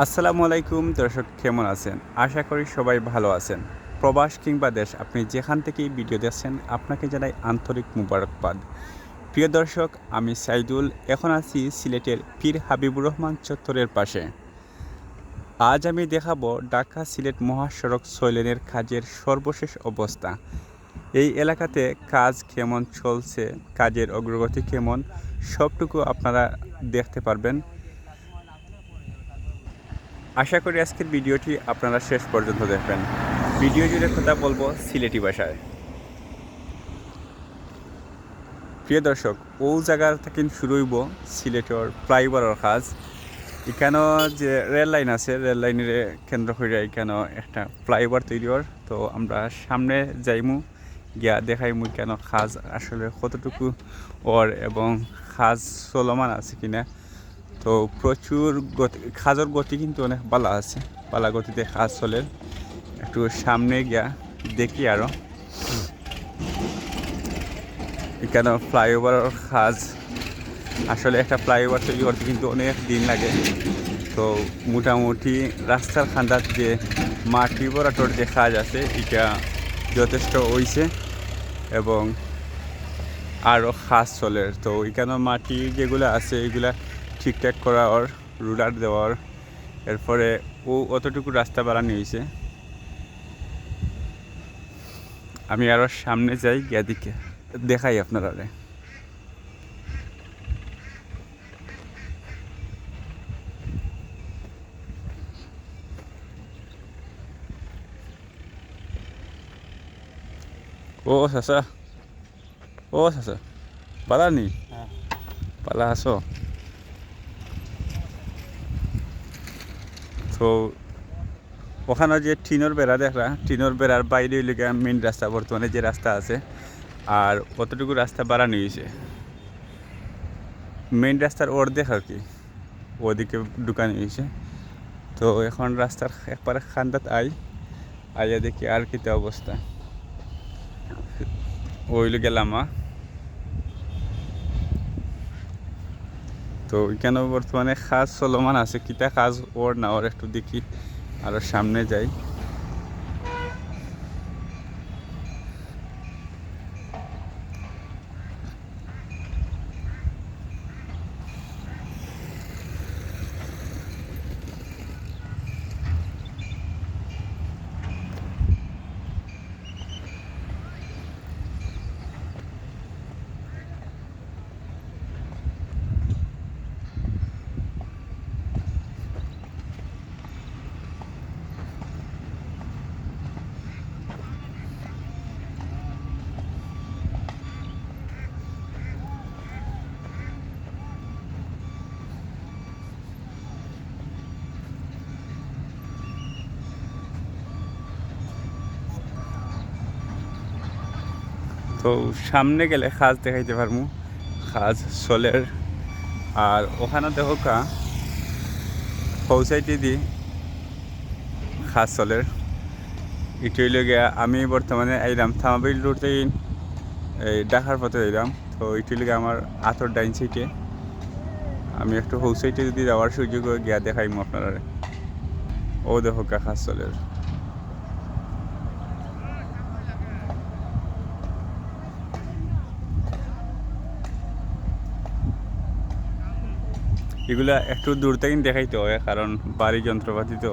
আসসালামু আলাইকুম দর্শক, কেমন আছেন? আশা করি সবাই ভালো আছেন। প্রবাস কিংবা দেশ, আপনি যেখান থেকেই ভিডিও দেখছেন আপনাকে জানাই আন্তরিক মুবারকবাদ। প্রিয় দর্শক, আমি সাইদুল। এখন আছি সিলেটের পীর হাবিবুর রহমান চত্বরের পাশে। আজ আমি দেখাবো ঢাকা সিলেট মহাসড়ক ৬ লেনের কাজের সর্বশেষ অবস্থা। এই এলাকাতে কাজ কেমন চলছে, কাজের অগ্রগতি কেমন, সবটুকু আপনারা দেখতে পারবেন। আশা করি আজকের ভিডিওটি আপনারা শেষ পর্যন্ত দেখবেন। ভিডিও জুড়ে কথা বলবো সিলেটি ভাষায়। প্রিয় দর্শক, ও জায়গা থেকে শুরু হইব সিলেটের ফ্লাইওভারের কাজ। এখানেও যে রেল লাইন আছে, রেল লাইনের কেন্দ্র করে এখানেও একটা ফ্লাইওভার তৈরি হওয়ার। তো আমরা সামনে যাইমু, গিয়া দেখাইমু কেন কাজ আসলে কতটুকু ওর এবং কাজ চলমান আছে কিনা। তো প্রচুর গতি, কাজের গতি কিন্তু অনেক ভালো আছে, পালা গতিতে কাজ চলে। একটু সামনে গিয়া দেখি আরও। এখানে ফ্লাইওভারের কাজ, আসলে একটা ফ্লাইওভার তৈরি করতে কিন্তু অনেক দিন লাগে। তো মোটামুটি রাস্তার খান্দার যে মাটি ভরাটোর যে কাজ আছে এটা যথেষ্ট হইছে এবং আরও কাজ চলে। তো এখানে মাটি যেগুলো আছে এগুলা ঠিকঠাক করা ওর, রুলার দেওয়ার, এরপরে অতটুকু রাস্তা বাড়ানো হয়েছে। আমি আরও সামনে যাই, গিয়া দিকে দেখাই আপনারা। ও চাচা, ও চাচা, পালা নি? পালা আছো? তো ওখানে যে টিনের বেড়া দেখলা, টিনের বেড়ার বাইরে লেগে মেন রাস্তা, বর্তমানে যে রাস্তা আছে, আর কতটুকু রাস্তা বাড়ানো হয়েছে। মেন রাস্তার অর্ধেক আর কি ওদিকে ঢুকানো হয়েছে। তো এখন রাস্তার একবারে খান্দাত আইয়া দেখি আর কিতা অবস্থা। ওইলে গেলাম। তো এখানে বর্তমানে কাজ চলমান আছে, কিতা কাজ ওর না ওর একটু দেখি, আরও সামনে যাই। তো সামনে গেলে কাজ দেখাইতে পারবো, কাজ চলের। আর ওখানে দেখো কা পৌঁছাইতে দি কাজ চলের। এটাই লগে আমি বর্তমানে আইলাম থামাবিল রোডে, এই ঢাকার পথে আইলাম। তো এটাই লগে আমার আতর ডাইন সাইডে, আমি একটু হৌ সাইডে যদি যাওয়ার সুযোগ গিয়া দেখাইমু আপনারা। ও দেখো কা কাজ চলের। এগুলা একটু দূর থেকে দেখাইতে হয়, কারণ বাড়ি যন্ত্রপাতি তো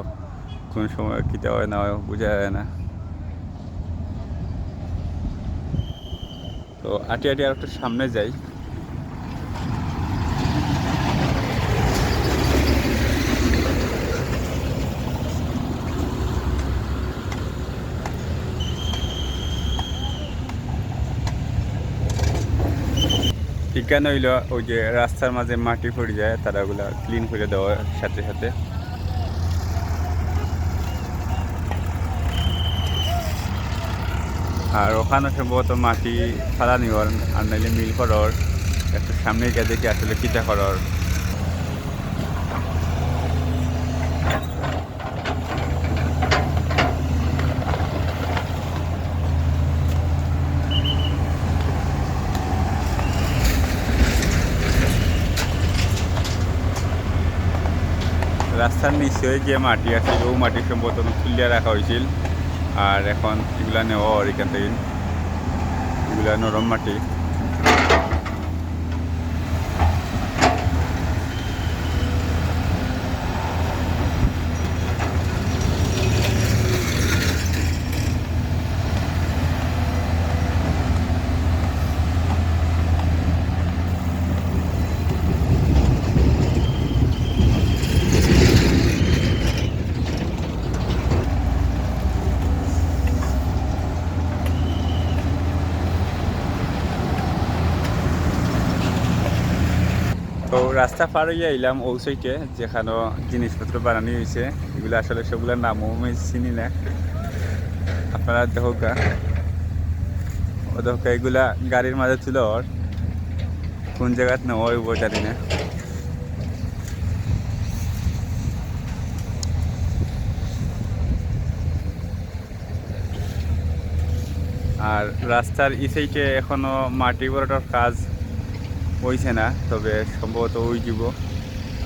কোন সময় কীটা হয় না হয় বোঝা যায় না। তো আটি আটি আর একটু সামনে যাই। এখানে হইল ওই যে রাস্তার মাঝে মাটি পড়ে যায়, তারা ওগুলা ক্লিন করে দেওয়ার সাথে সাথে। আর ওখানে সম্ভবত মাটি ফালানি হর, আর নাইলে মিল করার। একটু সামনে গিয়ে দেখি আসলে কিটা করার। রাস্তার নিচে যে মাটি আছে ও মাটি সম্ভবত তুলিয়া রাখা হয়েছিল, আর এখন এগুলা নেওয়া আর এখান থেকে এগুলা নরম মাটি। তো রাস্তা পার হইয়া এলাম ওই সাইডে যেখানে জিনিসপত্র বানানো হয়েছে, এগুলো আসলে সবগুলোর নামও আমি চিনি না। আপনারা দেখা ও দেখা এগুলা গাড়ির মাঝে ছিল, আর কোন জায়গাত নেওয়া হইব জানি না। আর রাস্তার এই সাইডে এখনো মাটি বড়টার কাজ হয়েছে না, তবে সম্ভবত ওই দিব।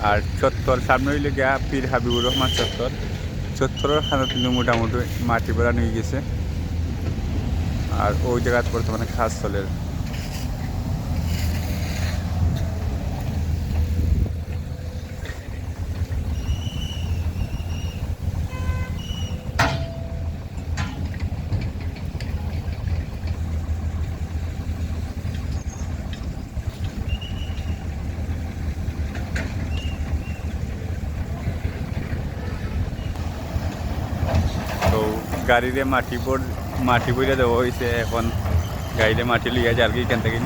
আর চত্বর সামনে হইলে গিয়া পীর হাবিবুর রহমান চত্বর, চত্বরের খানা কিন্তু মোটামুটি মাটি ভরা নিয়ে গেছে, আর ওই জায়গায় বর্তমানে কাজ চলে। তো গাড়িরে মাটি বইরা দেওয়া হয়েছে, এখন গাড়িতে মাটি লিয়ে যার কি এখান থেকে